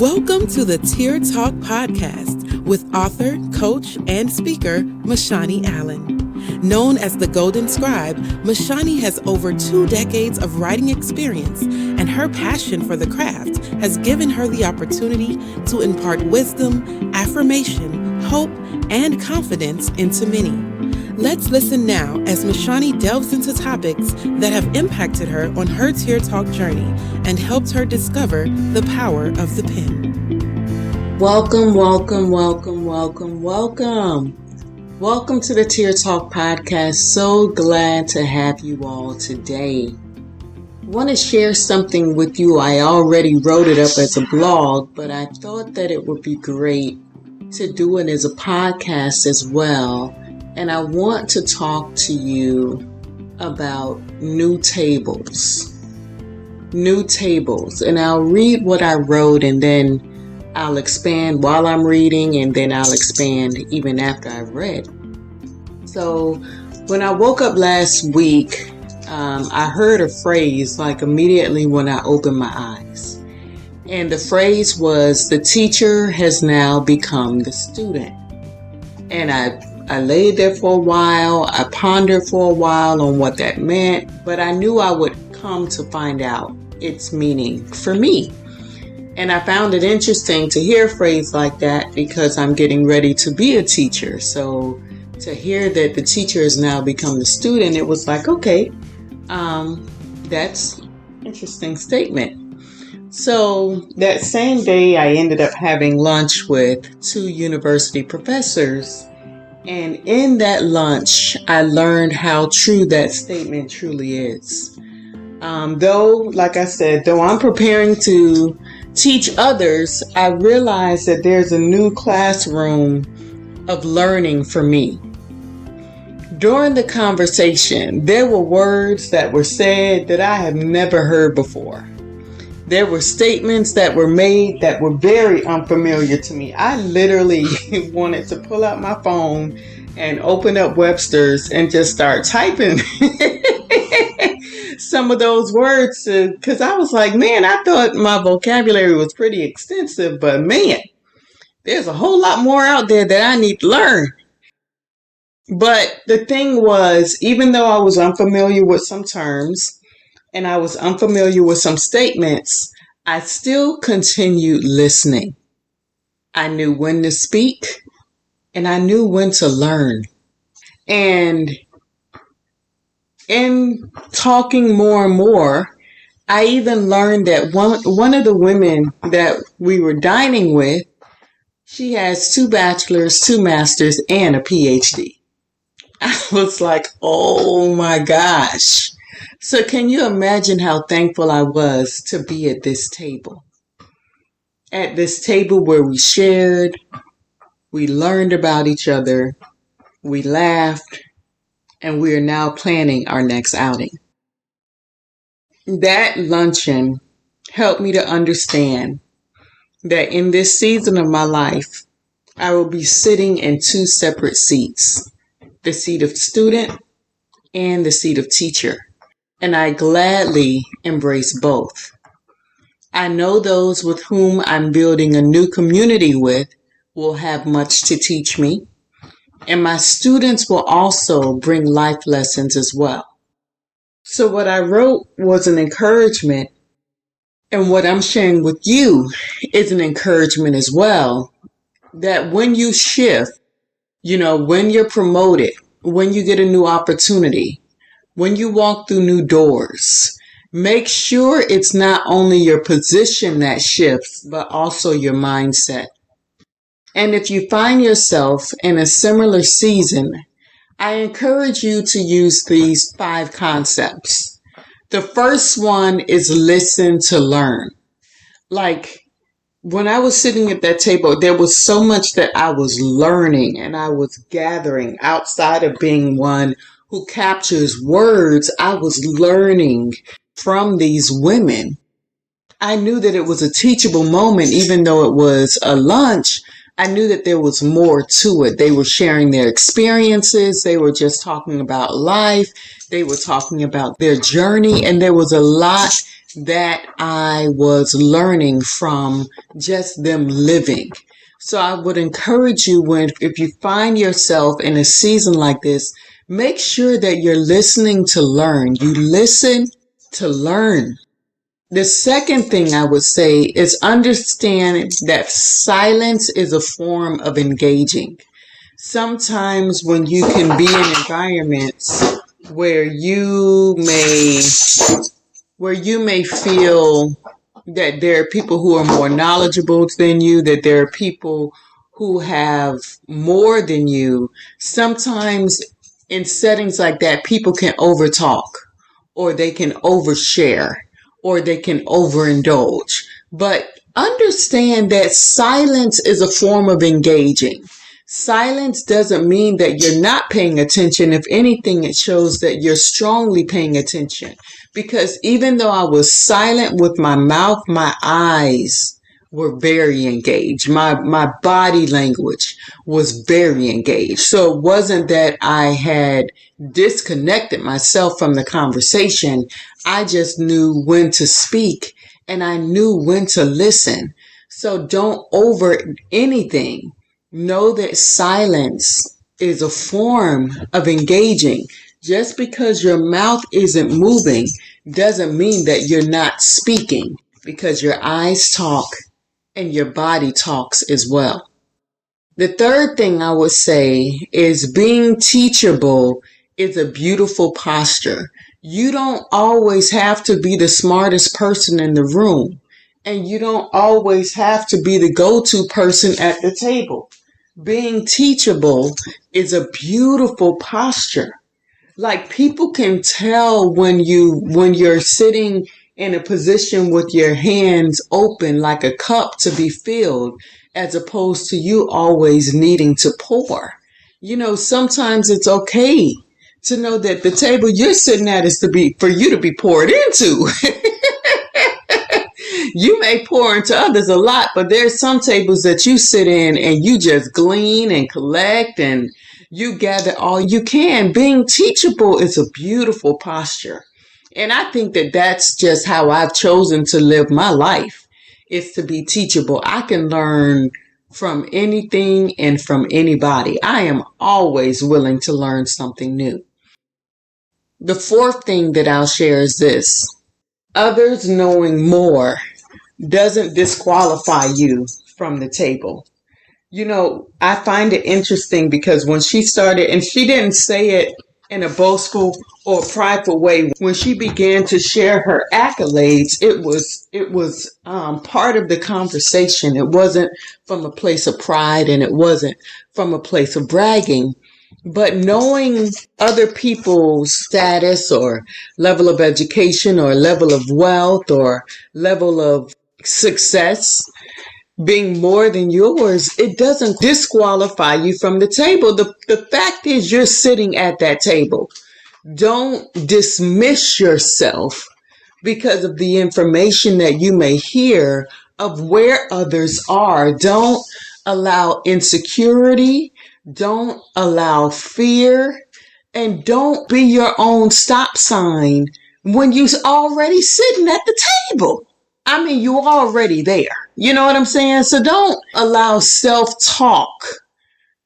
Welcome to the Tear Talk Podcast with author, coach, and speaker, MaShani Allen. Known as the Golden Scribe, MaShani has over 2 decades of writing experience, and her passion for the craft has given her the opportunity to impart wisdom, affirmation, hope, and confidence into many. Let's listen now as MaShani delves into topics that have impacted her on her Tear Talk journey and helped her discover the power of the pen. Welcome to the Tear Talk Podcast. So glad to have you all today. I want to share something with you. I already wrote it up as a blog, but I thought that it would be great to do it as a podcast as well. And I want to talk to you about NewTables. NewTables. And I'll read what I wrote and then I'll expand while I'm reading, and then I'll expand even after I've read. So when I woke up last week, I heard a phrase like immediately when I opened my eyes. And the phrase was, the teacher has now become the student. And I laid there for a while. I pondered for a while on what that meant, but I knew I would come to find out its meaning for me. And I found it interesting to hear a phrase like that because I'm getting ready to be a teacher. So to hear that the teacher has now become the student, it was like, okay, that's an interesting statement. So that same day, I ended up having lunch with 2 university professors. And in that lunch, I learned how true that statement truly is. Though I'm preparing to teach others, I realized that there's a new classroom of learning for me. During the conversation, there were words that were said that I have never heard before. There were statements that were made that were very unfamiliar to me. I literally wanted to pull out my phone and open up Webster's and just start typing some of those words because I was like, man, I thought my vocabulary was pretty extensive, but man, there's a whole lot more out there that I need to learn. But the thing was, even though I was unfamiliar with some terms, and I was unfamiliar with some statements, I still continued listening. I knew when to speak, and I knew when to learn. And in talking more and more, I even learned that one of the women that we were dining with, she has 2 bachelors, 2 masters, and a PhD. I was like, oh my gosh. So can you imagine how thankful I was to be at this table? At this table where we shared, we learned about each other, we laughed, and we are now planning our next outing. That luncheon helped me to understand that in this season of my life, I will be sitting in 2 separate seats, the seat of student and the seat of teacher. And I gladly embrace both. I know those with whom I'm building a new community with will have much to teach me. And my students will also bring life lessons as well. So what I wrote was an encouragement. And what I'm sharing with you is an encouragement as well. That when you shift, when you're promoted, when you get a new opportunity, when you walk through new doors, make sure it's not only your position that shifts, but also your mindset. And if you find yourself in a similar season, I encourage you to use these 5 concepts. The first one is listen to learn. Like when I was sitting at that table, there was so much that I was learning and I was gathering outside of being one who captures words. I was learning from these women. I knew that it was a teachable moment, even though it was a lunch. I knew that there was more to it. They were sharing their experiences. They were just talking about life. They were talking about their journey. And there was a lot that I was learning from just them living. So I would encourage you, if you find yourself in a season like this, make sure that you're listening to learn. You listen to learn. The second thing I would say is understand that silence is a form of engaging. Sometimes when you can be in environments where you may feel that there are people who are more knowledgeable than you, that there are people who have more than you, sometimes in settings like that, people can overtalk, or they can overshare, or they can overindulge. But understand that silence is a form of engaging. Silence doesn't mean that you're not paying attention. If anything, it shows that you're strongly paying attention. Because even though I was silent with my mouth, my eyes were very engaged. My body language was very engaged. So it wasn't that I had disconnected myself from the conversation. I just knew when to speak and I knew when to listen. So don't over anything. Know that silence is a form of engaging. Just because your mouth isn't moving doesn't mean that you're not speaking, because your eyes talk and your body talks as well. The third thing I would say is being teachable is a beautiful posture. You don't always have to be the smartest person in the room, and you don't always have to be the go-to person at the table. Being teachable is a beautiful posture. Like, people can tell when you're sitting in a position with your hands open like a cup to be filled, as opposed to you always needing to pour. Sometimes it's okay to know that the table you're sitting at is for you to be poured into. You may pour into others a lot, but there's some tables that you sit in and you just glean and collect and you gather all you can. Being teachable is a beautiful posture. And I think that that's just how I've chosen to live my life, is to be teachable. I can learn from anything and from anybody. I am always willing to learn something new. The fourth thing that I'll share is this. Others knowing more doesn't disqualify you from the table. I find it interesting because when she started, and she didn't say it in a boastful or prideful way, when she began to share her accolades, it was part of the conversation. It wasn't from a place of pride, and it wasn't from a place of bragging. But knowing other people's status or level of education or level of wealth or level of success being more than yours, it doesn't disqualify you from the table. The fact is, you're sitting at that table. Don't dismiss yourself because of the information that you may hear of where others are. Don't allow insecurity. Don't allow fear. And don't be your own stop sign when you're already sitting at the table. I mean, you're already there. You know what I'm saying? So don't allow self-talk,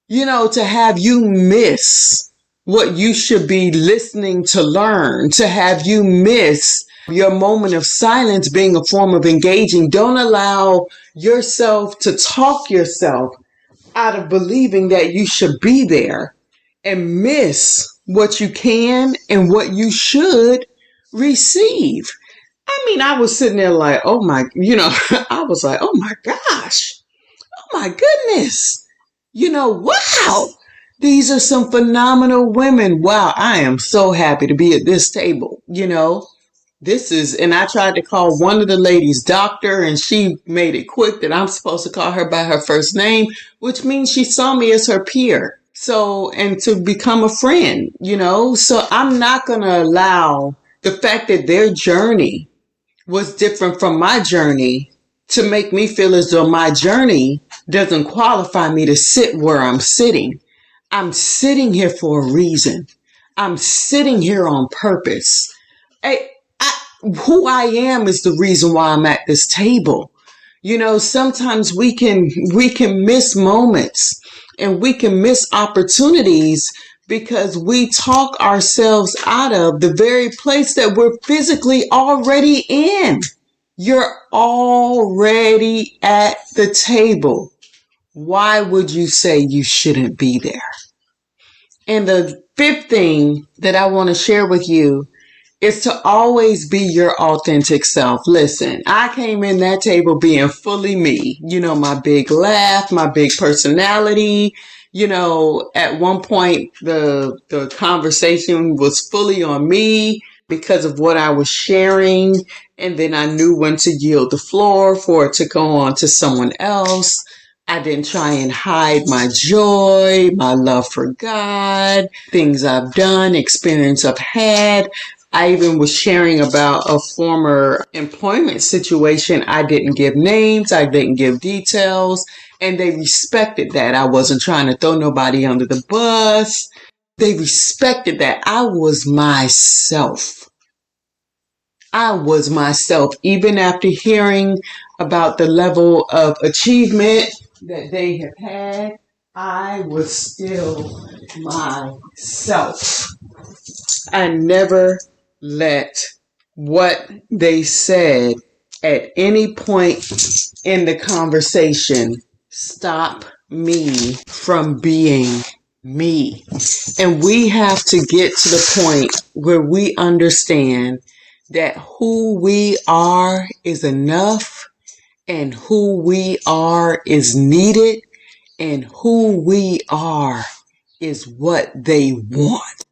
to have you miss what you should be listening to learn, to have you miss your moment of silence being a form of engaging. Don't allow yourself to talk yourself out of believing that you should be there and miss what you can and what you should receive. I mean, I was sitting there like, oh my, I was like, oh my gosh, oh my goodness, wow, these are some phenomenal women. Wow, I am so happy to be at this table. And I tried to call one of the ladies doctor, and she made it quick that I'm supposed to call her by her first name, which means she saw me as her peer. So, and to become a friend, so I'm not going to allow the fact that their journey was different from my journey to make me feel as though my journey doesn't qualify me to sit where I'm sitting. I'm sitting here for a reason. I'm sitting here on purpose. who I am is the reason why I'm at this table. You know, sometimes we can miss moments and we can miss opportunities because we talk ourselves out of the very place that we're physically already in. You're already at the table. Why would you say you shouldn't be there? And the fifth thing that I want to share with you is to always be your authentic self. Listen, I came in that table being fully me. You know, my big laugh, my big personality. You know, at one point, the conversation was fully on me because of what I was sharing. And then I knew when to yield the floor for it to go on to someone else. I didn't try and hide my joy, my love for God, things I've done, experience I've had. I even was sharing about a former employment situation. I didn't give names. I didn't give details. And they respected that. I wasn't trying to throw nobody under the bus. They respected that. I was myself. I was myself, even after hearing about the level of achievement that they have had. I was still myself. I never let what they said at any point in the conversation stop me from being me. And we have to get to the point where we understand that who we are is enough and who we are is needed and who we are is what they want.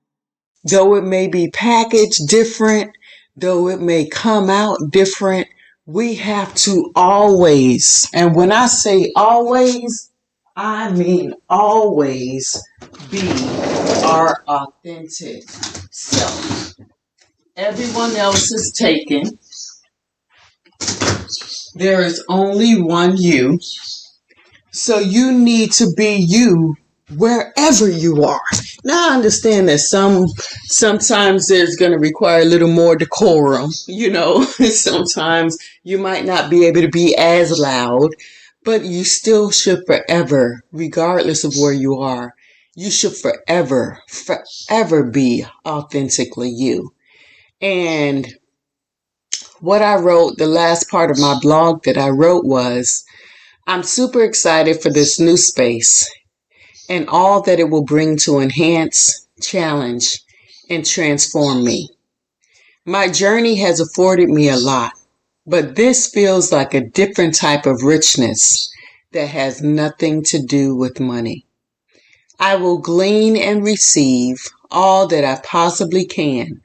Though it may be packaged different, though it may come out different, we have to always, and when I say always, I mean always be our authentic self. Everyone else is taken. There is only one you. So you need to be you wherever you are. Now I understand that sometimes there's going to require a little more decorum, you know. Sometimes you might not be able to be as loud, but you still should forever, regardless of where you are, you should forever be authentically you. And what I wrote, the last part of my blog that I wrote was, I'm super excited for this new space and all that it will bring to enhance, challenge, and transform me. My journey has afforded me a lot, but this feels like a different type of richness that has nothing to do with money. I will glean and receive all that I possibly can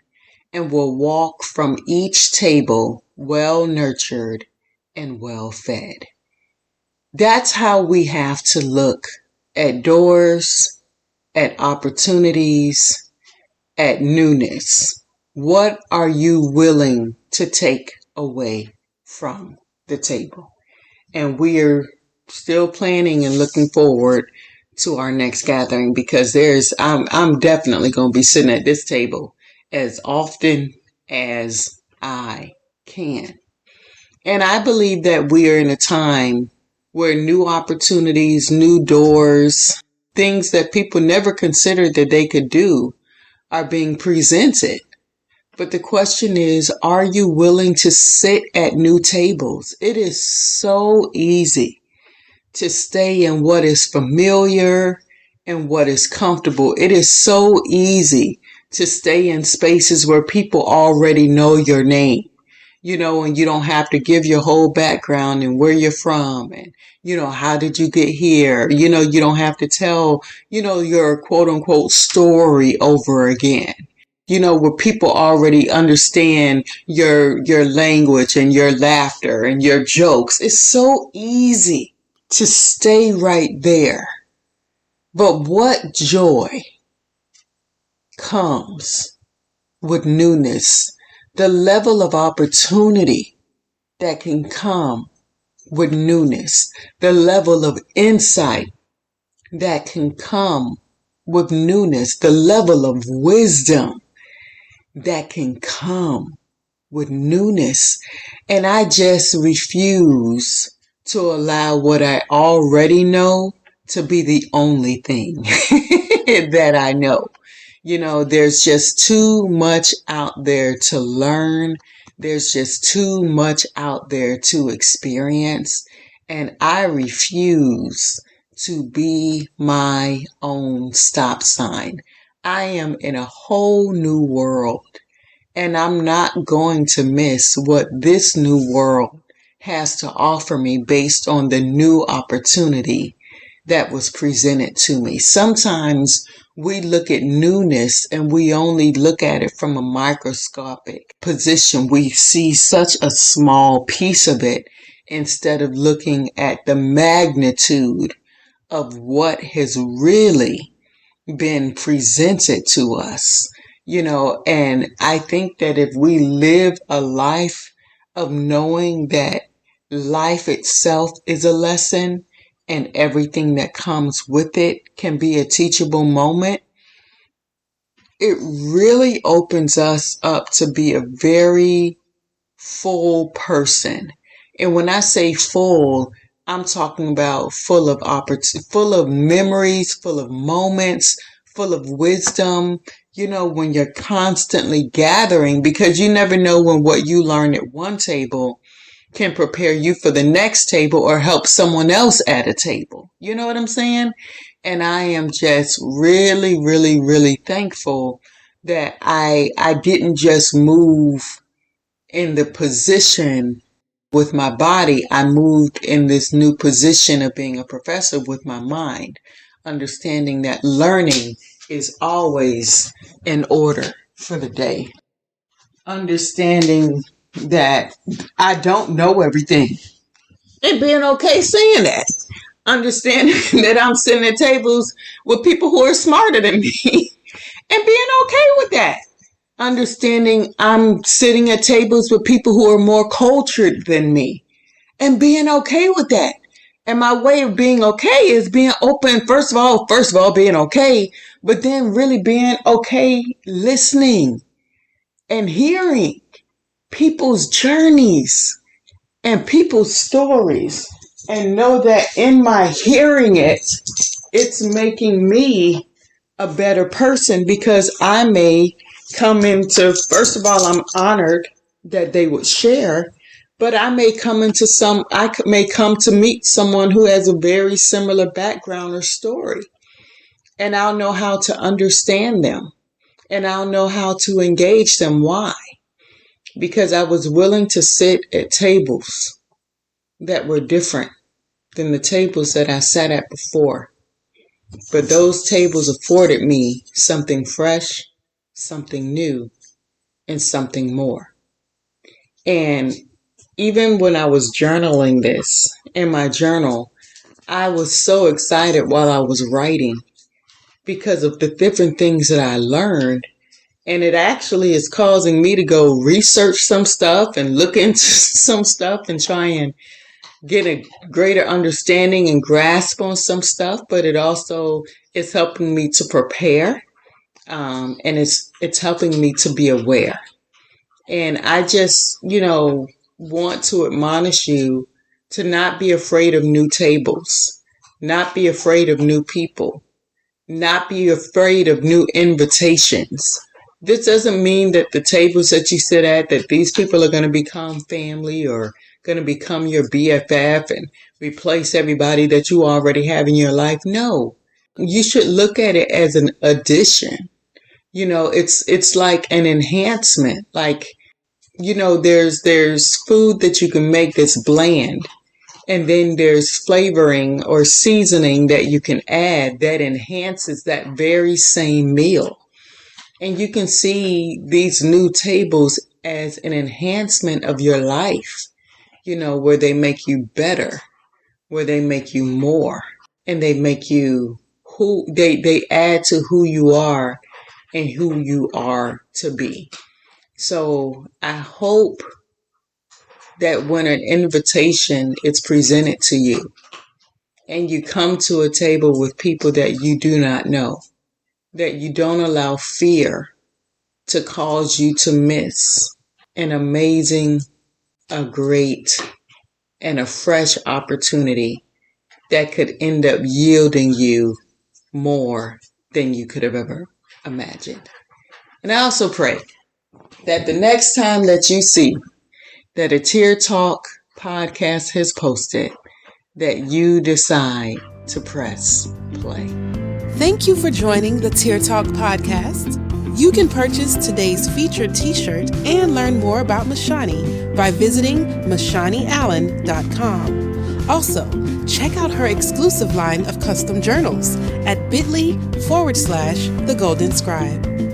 and will walk from each table well nurtured and well fed. That's how we have to look at doors, at opportunities, at newness. What are you willing to take away from the table? And we are still planning and looking forward to our next gathering because I'm definitely going to be sitting at this table as often as I can. And I believe that we are in a time where new opportunities, new doors, things that people never considered that they could do are being presented. But the question is, are you willing to sit at new tables? It is so easy to stay in what is familiar and what is comfortable. It is so easy to stay in spaces where people already know your name. You know, and you don't have to give your whole background and where you're from and, you know, how did you get here? You know, you don't have to tell, you know, your quote unquote story over again. You know, where people already understand your language and your laughter and your jokes. It's so easy to stay right there. But what joy comes with newness? The level of opportunity that can come with newness, the level of insight that can come with newness, the level of wisdom that can come with newness. And I just refuse to allow what I already know to be the only thing that I know. There's just too much out there to learn. There's just too much out there to experience. And I refuse to be my own stop sign. I am in a whole new world, and I'm not going to miss what this new world has to offer me based on the new opportunity that was presented to me. Sometimes we look at newness and we only look at it from a microscopic position. We see such a small piece of it instead of looking at the magnitude of what has really been presented to us. And I think that if we live a life of knowing that life itself is a lesson and everything that comes with it can be a teachable moment, it really opens us up to be a very full person. And when I say full, I'm talking about full of memories, full of moments, full of wisdom. When you're constantly gathering, because you never know when what you learn at one table can prepare you for the next table or help someone else at a table. You know what I'm saying? And I am just really, really, really thankful that I didn't just move in the position with my body. I moved in this new position of being a professor with my mind, understanding that learning is always in order for the day. Understanding that I don't know everything and being okay saying that. Understanding that I'm sitting at tables with people who are smarter than me and being okay with that. Understanding I'm sitting at tables with people who are more cultured than me and being okay with that. And my way of being okay is being open. First of all, being okay, but then really being okay listening and hearing people's journeys and people's stories, and know that in my hearing it, it's making me a better person, because I may come into, first of all, I'm honored that they would share, but I may come to meet someone who has a very similar background or story, and I'll know how to understand them, and I'll know how to engage them. Why? Because I was willing to sit at tables that were different than the tables that I sat at before. But those tables afforded me something fresh, something new, and something more. And even when I was journaling this in my journal, I was so excited while I was writing because of the different things that I learned. And it actually is causing me to go research some stuff and look into some stuff and try and get a greater understanding and grasp on some stuff. But it also is helping me to prepare, and it's helping me to be aware. And I just, want to admonish you to not be afraid of new tables, not be afraid of new people, not be afraid of new invitations. This doesn't mean that the tables that you sit at, that these people are going to become family or going to become your BFF and replace everybody that you already have in your life. No, you should look at it as an addition. It's like an enhancement. Like, there's food that you can make that's bland, and then there's flavoring or seasoning that you can add that enhances that very same meal. And you can see these new tables as an enhancement of your life, where they make you better, where they make you more, and they make you they add to who you are and who you are to be. So I hope that when an invitation is presented to you and you come to a table with people that you do not know, that you don't allow fear to cause you to miss an amazing, a great, and a fresh opportunity that could end up yielding you more than you could have ever imagined. And I also pray that the next time that you see that a Tear Talk podcast has posted, that you decide to press play. Thank you for joining the Tear Talk podcast. You can purchase today's featured t-shirt and learn more about MaShani by visiting MaShaniAllen.com. Also, check out her exclusive line of custom journals at bit.ly/The Golden Scribe.